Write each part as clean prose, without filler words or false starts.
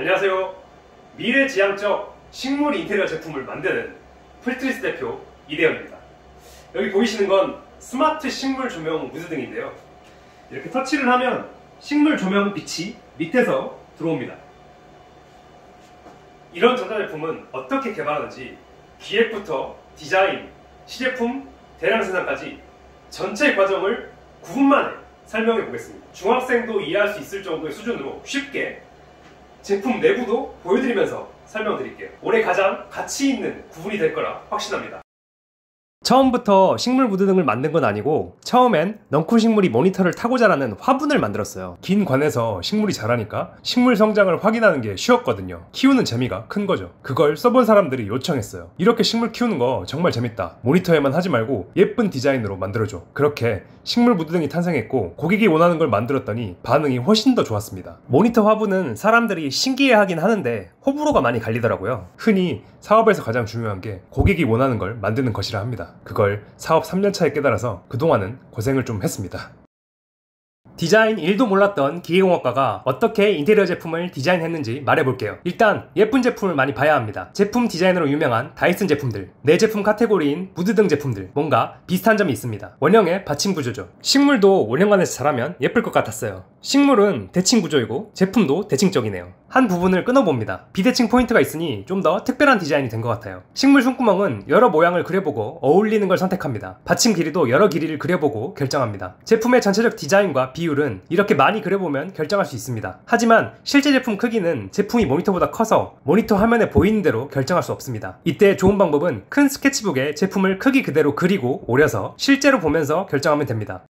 안녕하세요. 미래지향적 식물 인테리어 제품을 만드는 풀트리스 대표 이대현입니다. 여기 보이시는 건 스마트 식물 조명 무드등인데요. 이렇게 터치를 하면 식물 조명 빛이 밑에서 들어옵니다. 이런 전자제품은 어떻게 개발하는지 기획부터 디자인, 시제품, 대량 생산까지 전체 과정을 9분 만에 설명해 보겠습니다. 중학생도 이해할 수 있을 정도의 수준으로 쉽게 제품 내부도 보여드리면서 설명드릴게요. 올해 가장 가치 있는 구분이 될 거라 확신합니다. 처음부터 식물 무드등을 만든 건 아니고 처음엔 넝쿨 식물이 모니터를 타고 자라는 화분을 만들었어요. 긴 관에서 식물이 자라니까 식물 성장을 확인하는 게 쉬웠거든요. 키우는 재미가 큰 거죠. 그걸 써본 사람들이 요청했어요. 이렇게 식물 키우는 거 정말 재밌다. 모니터에만 하지 말고 예쁜 디자인으로 만들어줘. 그렇게 식물 무드등이 탄생했고 고객이 원하는 걸 만들었더니 반응이 훨씬 더 좋았습니다. 모니터 화분은 사람들이 신기해하긴 하는데 호불호가 많이 갈리더라고요. 흔히 사업에서 가장 중요한 게 고객이 원하는 걸 만드는 것이라 합니다. 그걸 사업 3년차에 깨달아서 그동안은 고생을 좀 했습니다. 디자인 1도 몰랐던 기계공학과가 어떻게 인테리어 제품을 디자인했는지 말해볼게요. 일단 예쁜 제품을 많이 봐야 합니다. 제품 디자인으로 유명한 다이슨 제품들, 내 제품 카테고리인 무드등 제품들, 뭔가 비슷한 점이 있습니다. 원형의 받침 구조죠. 식물도 원형관에서 자라면 예쁠 것 같았어요. 식물은 대칭 구조이고 제품도 대칭적이네요. 한 부분을 끊어봅니다. 비대칭 포인트가 있으니 좀 더 특별한 디자인이 된 것 같아요. 식물 숨구멍은 여러 모양을 그려보고 어울리는 걸 선택합니다. 받침 길이도 여러 길이를 그려보고 결정합니다. 제품의 전체적 디자인과 비율은 이렇게 많이 그려보면 결정할 수 있습니다. 하지만 실제 제품 크기는 제품이 모니터보다 커서 모니터 화면에 보이는 대로 결정할 수 없습니다. 이때 좋은 방법은 큰 스케치북에 제품을 크기 그대로 그리고 오려서 실제로 보면서 결정하면 됩니다.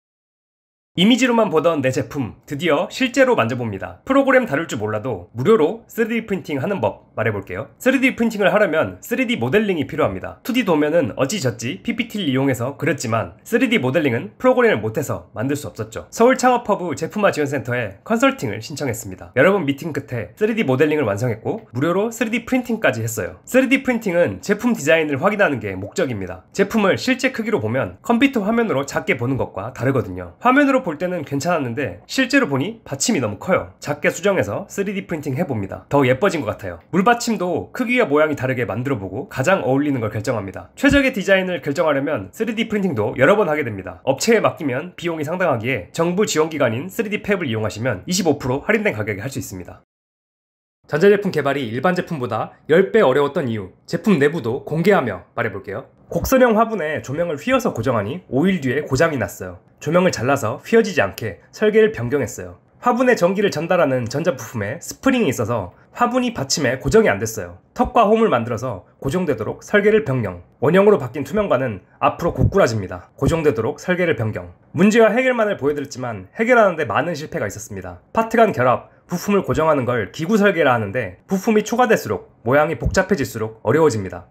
이미지로만 보던 내 제품 드디어 실제로 만져봅니다. 프로그램 다룰 줄 몰라도 무료로 3D 프린팅 하는 법 말해볼게요. 3D 프린팅을 하려면 3D 모델링이 필요합니다. 2D 도면은 어찌저찌 PPT를 이용해서 그렸지만 3D 모델링은 프로그램을 못해서 만들 수 없었죠. 서울창업허브 제품화 지원센터에 컨설팅을 신청했습니다. 여러 번 미팅 끝에 3D 모델링을 완성했고 무료로 3D 프린팅까지 했어요. 3D 프린팅은 제품 디자인을 확인하는 게 목적입니다. 제품을 실제 크기로 보면 컴퓨터 화면으로 작게 보는 것과 다르거든요. 화면으로 볼 때는 괜찮았는데 실제로 보니 받침이 너무 커요. 작게 수정해서 3D 프린팅 해봅니다. 더 예뻐진 것 같아요. 물받침도 크기와 모양이 다르게 만들어보고 가장 어울리는 걸 결정합니다. 최적의 디자인을 결정하려면 3D 프린팅도 여러 번 하게 됩니다. 업체에 맡기면 비용이 상당하기에 정부 지원기관인 3D 팹을 이용하시면 25% 할인된 가격에 할 수 있습니다. 전자제품 개발이 일반 제품보다 10배 어려웠던 이유, 제품 내부도 공개하며 말해볼게요. 곡선형 화분에 조명을 휘어서 고정하니 5일 뒤에 고장이 났어요. 조명을 잘라서 휘어지지 않게 설계를 변경했어요. 화분에 전기를 전달하는 전자부품에 스프링이 있어서 화분이 받침에 고정이 안 됐어요. 턱과 홈을 만들어서 고정되도록 설계를 변경. 원형으로 바뀐 투명관은 앞으로 고꾸라집니다. 고정되도록 설계를 변경. 문제와 해결만을 보여드렸지만 해결하는데 많은 실패가 있었습니다. 파트 간 결합, 부품을 고정하는 걸 기구 설계라 하는데 부품이 초과될수록 모양이 복잡해질수록 어려워집니다.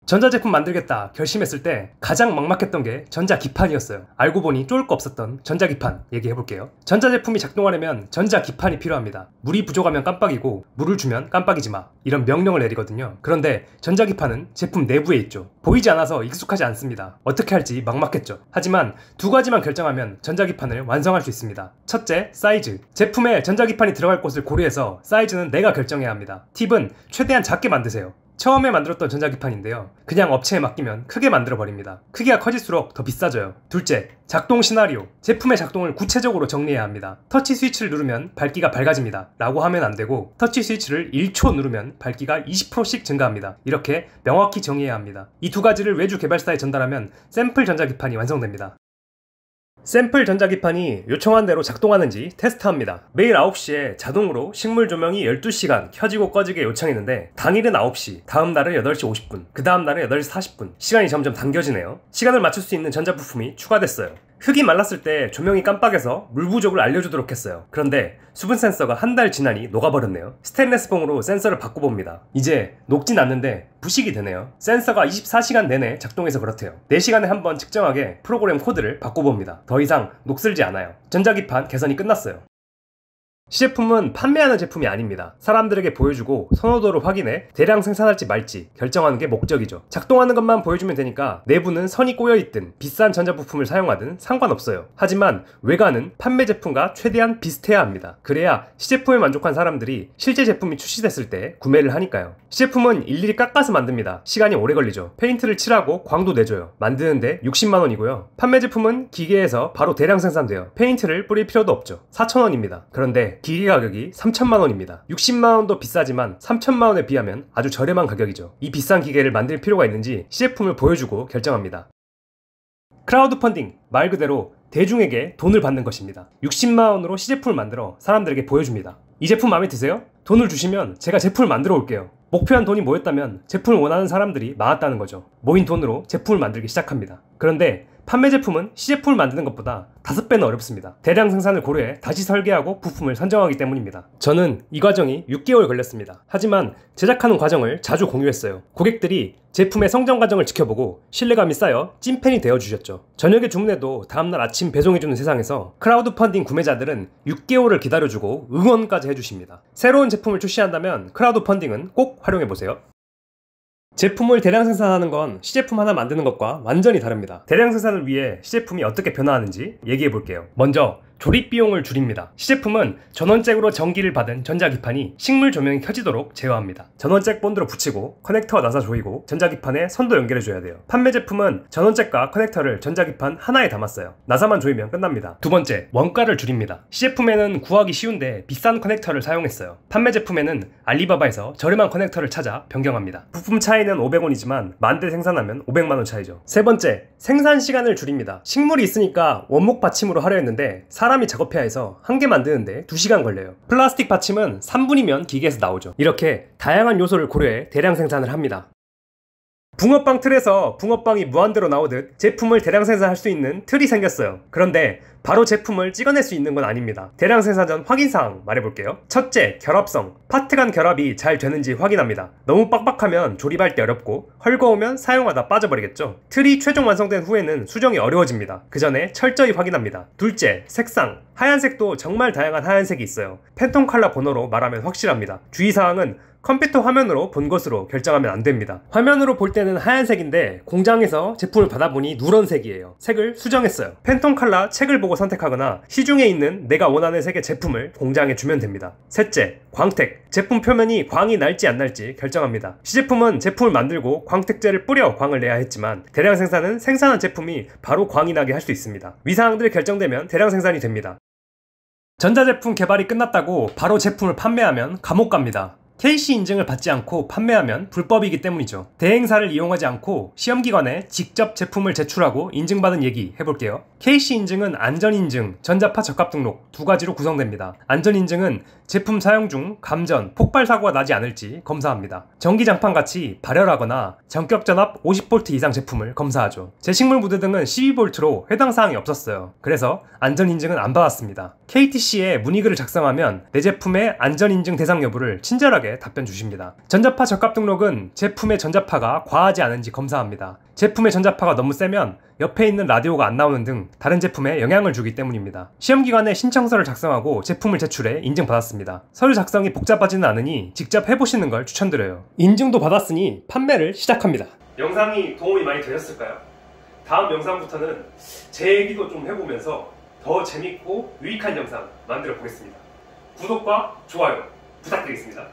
전자제품 만들겠다 결심했을 때 가장 막막했던 게 전자기판이었어요. 알고 보니 쫄 거 없었던 전자기판 얘기해볼게요. 전자제품이 작동하려면 전자기판이 필요합니다. 물이 부족하면 깜빡이고 물을 주면 깜빡이지마 이런 명령을 내리거든요. 그런데 전자기판은 제품 내부에 있죠. 보이지 않아서 익숙하지 않습니다. 어떻게 할지 막막했죠. 하지만 두 가지만 결정하면 전자기판을 완성할 수 있습니다. 첫째, 사이즈. 제품에 전자기판이 들어갈 곳을 고려해서 사이즈는 내가 결정해야 합니다. 팁은 최대한 작게 만드세요. 처음에 만들었던 전자기판인데요. 그냥 업체에 맡기면 크게 만들어버립니다. 크기가 커질수록 더 비싸져요. 둘째, 작동 시나리오. 제품의 작동을 구체적으로 정리해야 합니다. 터치 스위치를 누르면 밝기가 밝아집니다. 라고 하면 안 되고 터치 스위치를 1초 누르면 밝기가 20%씩 증가합니다. 이렇게 명확히 정의해야 합니다. 이 두 가지를 외주 개발사에 전달하면 샘플 전자기판이 완성됩니다. 샘플 전자기판이 요청한 대로 작동하는지 테스트합니다. 매일 9시에 자동으로 식물 조명이 12시간 켜지고 꺼지게 요청했는데 당일은 9시, 다음 날은 8시 50분, 그 다음 날은 8시 40분 시간이 점점 당겨지네요. 시간을 맞출 수 있는 전자부품이 추가됐어요. 흙이 말랐을 때 조명이 깜빡여서 물 부족을 알려주도록 했어요. 그런데 수분 센서가 한 달 지나니 녹아버렸네요. 스테인레스 봉으로 센서를 바꿔봅니다. 이제 녹진 않는데 부식이 되네요. 센서가 24시간 내내 작동해서 그렇대요. 4시간에 한 번 측정하게 프로그램 코드를 바꿔봅니다. 더 이상 녹슬지 않아요. 전자기판 개선이 끝났어요. 시제품은 판매하는 제품이 아닙니다. 사람들에게 보여주고 선호도를 확인해 대량 생산할지 말지 결정하는 게 목적이죠. 작동하는 것만 보여주면 되니까 내부는 선이 꼬여있든 비싼 전자부품을 사용하든 상관없어요. 하지만 외관은 판매 제품과 최대한 비슷해야 합니다. 그래야 시제품에 만족한 사람들이 실제 제품이 출시됐을 때 구매를 하니까요. 시제품은 일일이 깎아서 만듭니다. 시간이 오래 걸리죠. 페인트를 칠하고 광도 내줘요. 만드는데 60만원이고요. 판매 제품은 기계에서 바로 대량 생산돼요. 페인트를 뿌릴 필요도 없죠. 4,000원입니다. 그런데 기계 가격이 3,000만원입니다. 60만원도 비싸지만 3,000만원에 비하면 아주 저렴한 가격이죠. 이 비싼 기계를 만들 필요가 있는지 시제품을 보여주고 결정합니다. 크라우드 펀딩, 말 그대로 대중에게 돈을 받는 것입니다. 60만원으로 시제품을 만들어 사람들에게 보여줍니다. 이 제품 마음에 드세요? 돈을 주시면 제가 제품을 만들어 올게요. 목표한 돈이 모였다면 제품을 원하는 사람들이 많았다는 거죠. 모인 돈으로 제품을 만들기 시작합니다. 그런데 판매 제품은 시제품을 만드는 것보다 5배는 어렵습니다. 대량 생산을 고려해 다시 설계하고 부품을 선정하기 때문입니다. 저는 이 과정이 6개월 걸렸습니다. 하지만 제작하는 과정을 자주 공유했어요. 고객들이 제품의 성장 과정을 지켜보고 신뢰감이 쌓여 찐팬이 되어주셨죠. 저녁에 주문해도 다음날 아침 배송해주는 세상에서 크라우드 펀딩 구매자들은 6개월을 기다려주고 응원까지 해주십니다. 새로운 제품을 출시한다면 크라우드 펀딩은 꼭 활용해보세요. 제품을 대량 생산하는 건 시제품 하나 만드는 것과 완전히 다릅니다. 대량 생산을 위해 시제품이 어떻게 변화하는지 얘기해 볼게요. 먼저 조립 비용을 줄입니다. 시제품은 전원잭으로 전기를 받은 전자기판이 식물 조명이 켜지도록 제어합니다. 전원잭 본드로 붙이고 커넥터와 나사 조이고 전자기판에 선도 연결해줘야 돼요. 판매 제품은 전원잭과 커넥터를 전자기판 하나에 담았어요. 나사만 조이면 끝납니다. 두 번째, 원가를 줄입니다. 시제품에는 구하기 쉬운데 비싼 커넥터를 사용했어요. 판매 제품에는 알리바바에서 저렴한 커넥터를 찾아 변경합니다. 부품 차이는 500원이지만 만대 생산하면 500만원 차이죠. 세 번째, 생산 시간을 줄입니다. 식물이 있으니까 원목 받침으로 하려 했는데 사람이 작업해야 해서 한 개 만드는데 2시간 걸려요. 플라스틱 받침은 3분이면 기계에서 나오죠. 이렇게 다양한 요소를 고려해 대량 생산을 합니다. 붕어빵 틀에서 붕어빵이 무한대로 나오듯 제품을 대량 생산할 수 있는 틀이 생겼어요. 그런데 바로 제품을 찍어낼 수 있는 건 아닙니다. 대량 생산 전 확인사항 말해볼게요. 첫째, 결합성. 파트 간 결합이 잘 되는지 확인합니다. 너무 빡빡하면 조립할 때 어렵고 헐거우면 사용하다 빠져버리겠죠. 틀이 최종 완성된 후에는 수정이 어려워집니다. 그 전에 철저히 확인합니다. 둘째, 색상. 하얀색도 정말 다양한 하얀색이 있어요. 팬톤 컬러 번호로 말하면 확실합니다. 주의사항은 컴퓨터 화면으로 본 것으로 결정하면 안됩니다. 화면으로 볼 때는 하얀색인데 공장에서 제품을 받아보니 누런색이에요. 색을 수정했어요. 팬톤 컬러 책을 보고 선택하거나 시중에 있는 내가 원하는 색의 제품을 공장에 주면 됩니다. 셋째, 광택. 제품 표면이 광이 날지 안 날지 결정합니다. 시제품은 제품을 만들고 광택제를 뿌려 광을 내야 했지만 대량 생산은 생산한 제품이 바로 광이 나게 할 수 있습니다. 위사항들이 결정되면 대량 생산이 됩니다. 전자제품 개발이 끝났다고 바로 제품을 판매하면 감옥 갑니다. KC 인증을 받지 않고 판매하면 불법이기 때문이죠. 대행사를 이용하지 않고 시험기관에 직접 제품을 제출하고 인증받은 얘기 해볼게요. KC 인증은 안전인증, 전자파 적합 등록 두 가지로 구성됩니다. 안전인증은 제품 사용 중 감전, 폭발 사고가 나지 않을지 검사합니다. 전기장판같이 발열하거나 전격전압 50V 이상 제품을 검사하죠. 제 식물 무드 등은 12V로 해당 사항이 없었어요. 그래서 안전인증은 안 받았습니다. KTC에 문의글을 작성하면 내 제품의 안전인증 대상 여부를 친절하게 답변 주십니다. 전자파 적합 등록은 제품의 전자파가 과하지 않은지 검사합니다. 제품의 전자파가 너무 세면 옆에 있는 라디오가 안 나오는 등 다른 제품에 영향을 주기 때문입니다. 시험기관에 신청서를 작성하고 제품을 제출해 인증받았습니다. 서류 작성이 복잡하지는 않으니 직접 해보시는 걸 추천드려요. 인증도 받았으니 판매를 시작합니다. 영상이 도움이 많이 되셨을까요? 다음 영상부터는 제 얘기도 좀 해보면서 더 재밌고 유익한 영상 만들어 보겠습니다. 구독과 좋아요 부탁드리겠습니다.